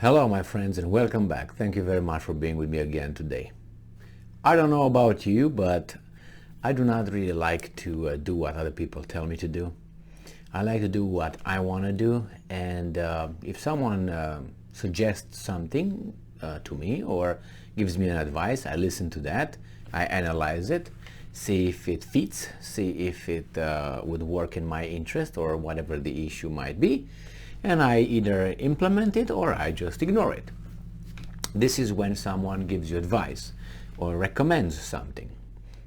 Hello my friends and welcome back. Thank you very much for being with me again today. I don't know about you, but I do not really like to do what other people tell me to do. I like to do what I want to do, and if someone suggests something to me or gives me an advice, I listen to that, I analyze it, see if it fits, see if it would work in my interest or whatever the issue might be, and I either implement it or I just ignore it. This is when someone gives you advice or recommends something.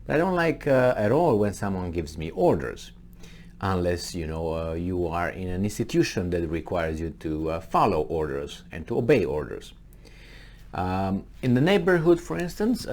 But I don't like at all when someone gives me orders, unless you are in an institution that requires you to follow orders and to obey orders. In the neighborhood, for instance,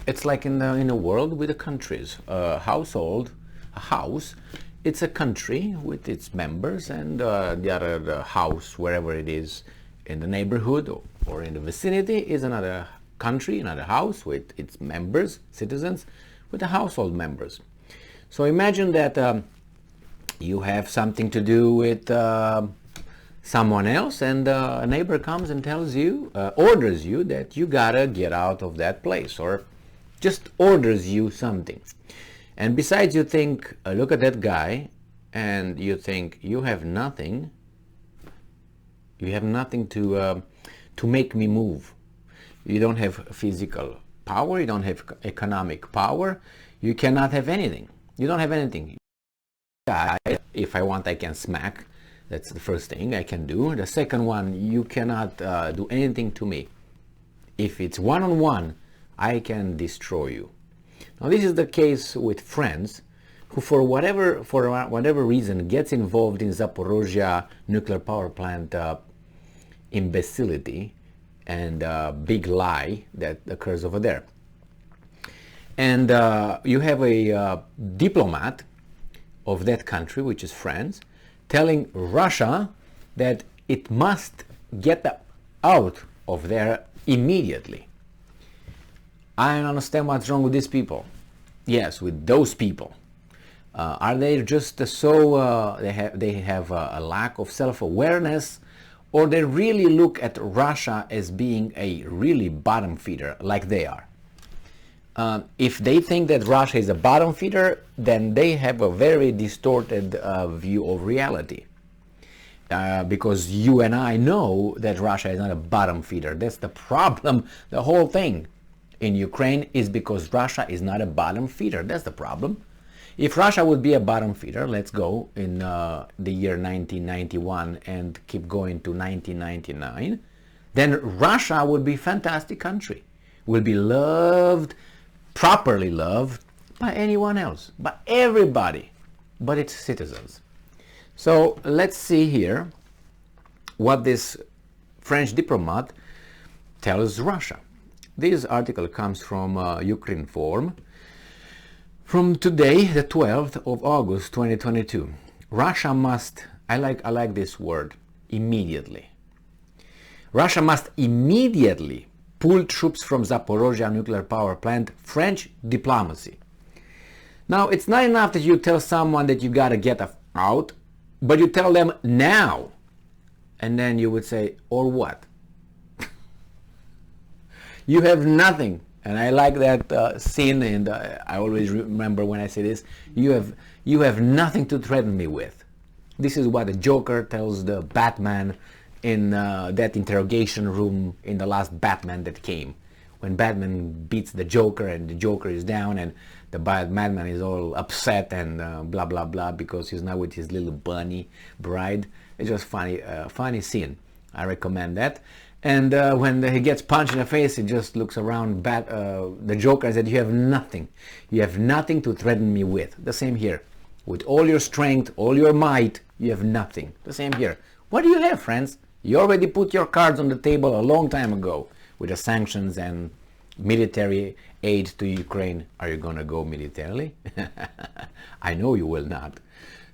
it's like in a world with the countries. A house, it's a country with its members, and the house, wherever it is in the neighborhood or in the vicinity, is another country, another house with its members, citizens, with the household members. So imagine that you have something to do with someone else, and a neighbor comes and tells you, orders you that you gotta get out of that place, or just orders you something. And besides, you think, look at that guy, and you think you have nothing to make me move. You don't have physical power, you don't have economic power, you cannot have anything. You don't have anything. If I want, I can smack. That's the first thing I can do. The second one, you cannot do anything to me. If it's one-on-one, I can destroy you. Now this is the case with friends who for whatever reason gets involved in Zaporizhzhya nuclear power plant imbecility and big lie that occurs over there. And you have a diplomat of that country, which is France, telling Russia that it must get out of there immediately. I don't understand what's wrong with these people. Yes, with those people. Are they just so they have a lack of self-awareness, or they really look at Russia as being a really bottom feeder like they are? If they think that Russia is a bottom feeder, then they have a very distorted view of reality. Because you and I know that Russia is not a bottom feeder. That's the problem. The whole thing in Ukraine is because Russia is not a bottom feeder. That's the problem. If Russia would be a bottom feeder, let's go in the year 1991 and keep going to 1999, then Russia would be a fantastic country. Will be loved, properly loved by anyone else, by everybody, but its citizens. So let's see here what this French diplomat tells Russia. This article comes from Ukraine Forum from today, the 12th of August 2022. Russia must, I like this word, immediately. Russia must immediately pull troops from Zaporizhzhya nuclear power plant, French diplomacy. Now, it's not enough that you tell someone that you gotta get out, but you tell them now. And then you would say, or what? You have nothing. And I like that scene, and I always remember when I say this, you have nothing to threaten me with. This is what the Joker tells the Batman in that interrogation room in the last Batman that came. When Batman beats the Joker and the Joker is down and the Batman is all upset and blah blah blah because he's not with his little bunny bride. It's just funny scene. I recommend that. And when he gets punched in the face, he just looks around the Joker and said, you have nothing to threaten me with. The same here. With all your strength, all your might, you have nothing. The same here. What do you have, friends? You already put your cards on the table a long time ago with the sanctions and military aid to Ukraine. Are you gonna go militarily? I know you will not.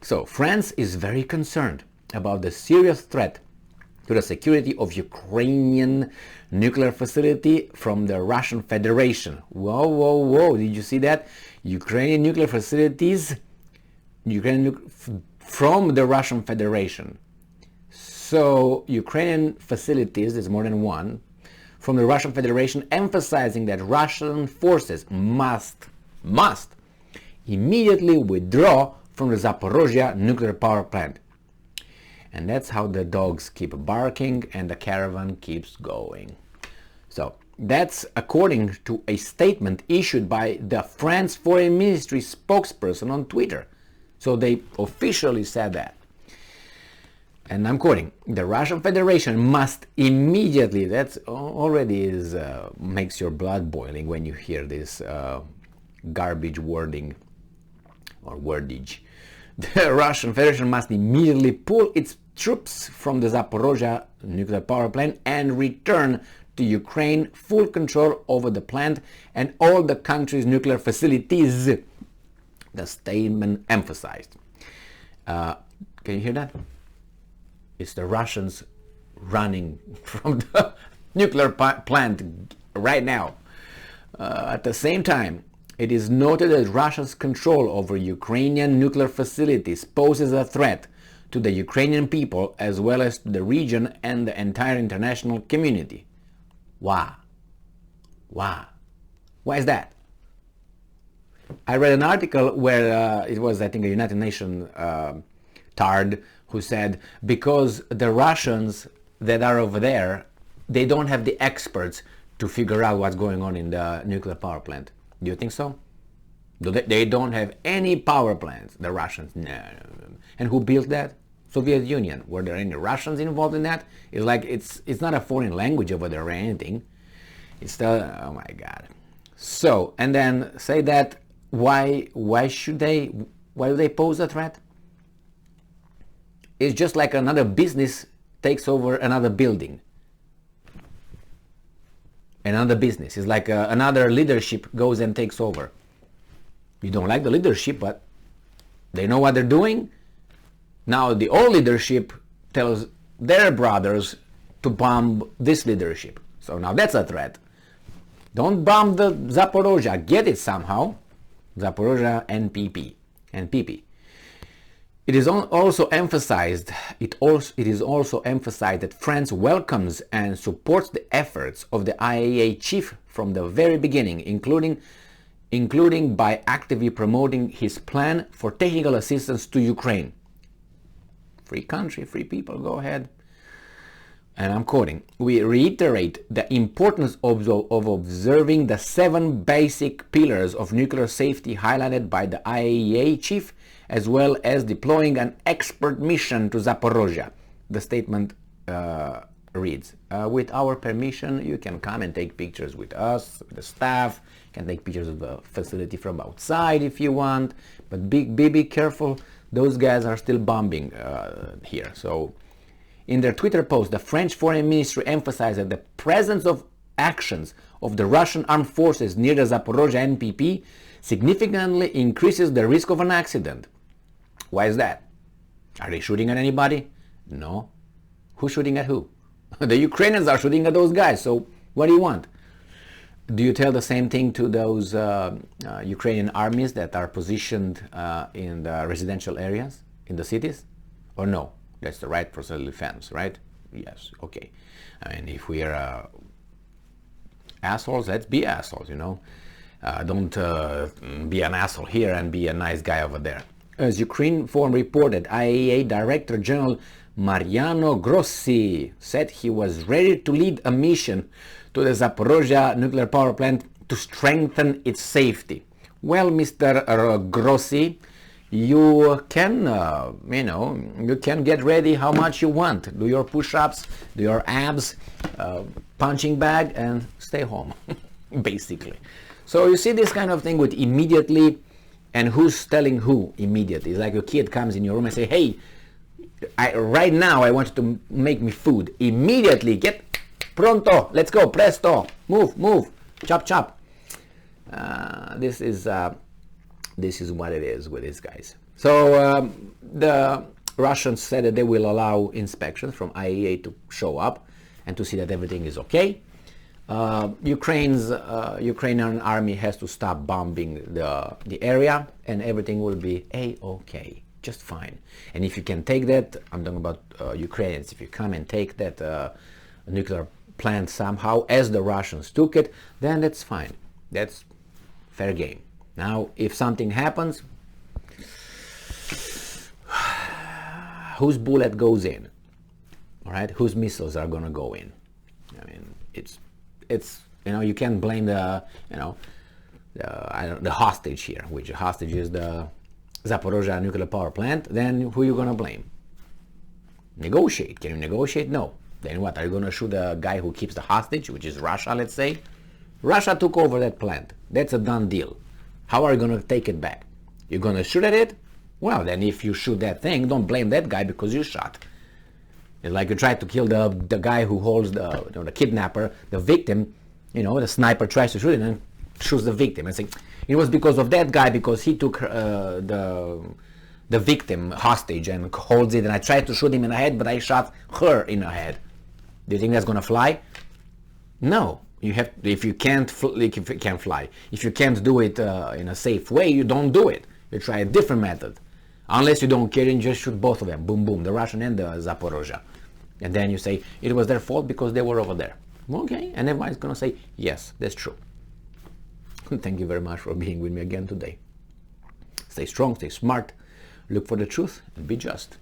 So France is very concerned about the serious threat to the security of Ukrainian nuclear facility from the Russian Federation. Whoa, whoa, whoa, did you see that? Ukrainian nuclear facilities from the Russian Federation. So Ukrainian facilities, there's more than one, from the Russian Federation, emphasizing that Russian forces must immediately withdraw from the Zaporizhzhya nuclear power plant. And that's how the dogs keep barking and the caravan keeps going. So that's according to a statement issued by the France Foreign Ministry spokesperson on Twitter. So they officially said that. And I'm quoting, the Russian Federation must immediately, that's already makes your blood boiling when you hear this garbage wording or wordage. The Russian Federation must immediately pull its troops from the Zaporizhzhya nuclear power plant and return to Ukraine full control over the plant and all the country's nuclear facilities, the statement emphasized. Can you hear that? It's the Russians running from the nuclear plant right now. At the same time, it is noted that Russia's control over Ukrainian nuclear facilities poses a threat to the Ukrainian people as well as to the region and the entire international community. Why? Why? Why is that? I read an article where it was, I think, a United Nations TARD who said because the Russians that are over there, they don't have the experts to figure out what's going on in the nuclear power plant. Do you think so? They don't have any power plants, the Russians. No. And who built that? Soviet Union. Were there any Russians involved in that? It's like it's not a foreign language over there or anything. It's the, oh my God. So, and then say that why do they pose a threat? It's just like another business takes over another building. Another business. It's like another leadership goes and takes over. You don't like the leadership, but they know what they're doing. Now the old leadership tells their brothers to bomb this leadership. So now that's a threat. Don't bomb the Zaporizhzhya. Get it somehow. Zaporizhzhya NPP. It is also emphasized. It is also emphasized that France welcomes and supports the efforts of the IAEA chief from the very beginning, including by actively promoting his plan for technical assistance to Ukraine. Free country, free people, go ahead. And I'm quoting, we reiterate the importance of observing the 7 basic pillars of nuclear safety highlighted by the IAEA chief, as well as deploying an expert mission to Zaporizhzhya. The statement reads, with our permission, you can come and take pictures with us, with the staff, you can take pictures of the facility from outside if you want, but be careful, those guys are still bombing here. So, in their Twitter post, the French Foreign Ministry emphasized that the presence of actions of the Russian armed forces near the Zaporizhzhya NPP significantly increases the risk of an accident. Why is that? Are they shooting at anybody? No. Who's shooting at who? The Ukrainians are shooting at those guys, so what do you want? Do you tell the same thing to those Ukrainian armies that are positioned in the residential areas, in the cities? Or no? That's the right for self-defense, right? Yes, okay. I mean, if we are assholes, let's be assholes, you know. Don't be an asshole here and be a nice guy over there. As Ukraine Forum reported, IAEA Director General Mariano Grossi said he was ready to lead a mission to the Zaporizhzhya nuclear power plant to strengthen its safety. Well, Mr. Grossi, you can, you can get ready how much you want. Do your push-ups, do your abs, punching bag, and stay home, basically. So you see this kind of thing with immediately, and who's telling who immediately. It's like a kid comes in your room and say, hey, right now I want you to make me food. Immediately, get pronto, let's go, presto, move, chop. This is what it is with these guys. So the Russians said that they will allow inspections from IAEA to show up and to see that everything is okay. Ukrainian army has to stop bombing the area, and everything will be a-okay. just fine. And if you can take that, I'm talking about Ukrainians, if you come and take that nuclear plant somehow, as the Russians took it, then that's fine. That's fair game. Now, if something happens, whose bullet goes in? All right, whose missiles are gonna go in? I mean, it's you can't blame the the hostage here, which the hostage is the Zaporizhzhya nuclear power plant. Then who are you gonna blame? Negotiate. Can you negotiate? No. Then what? Are you gonna shoot the guy who keeps the hostage, which is Russia? Let's say Russia took over that plant. That's a done deal. How are you gonna take it back? You're gonna shoot at it? Well, then if you shoot that thing, don't blame that guy because you shot. It's like you try to kill the guy who holds the kidnapper, the victim. The sniper tries to shoot him and shoots the victim and say it was because of that guy, because he took the victim hostage and holds it, and I tried to shoot him in the head, but I shot her in the head. Do you think that's gonna fly? No. You have, if you can't fly, if you can't do it in a safe way, you don't do it. You try a different method. Unless you don't care and just shoot both of them, boom, boom, the Russian and the Zaporizhzhya. And then you say, it was their fault because they were over there. Okay, and everybody's gonna say, yes, that's true. Thank you very much for being with me again today. Stay strong, stay smart, look for the truth, and be just.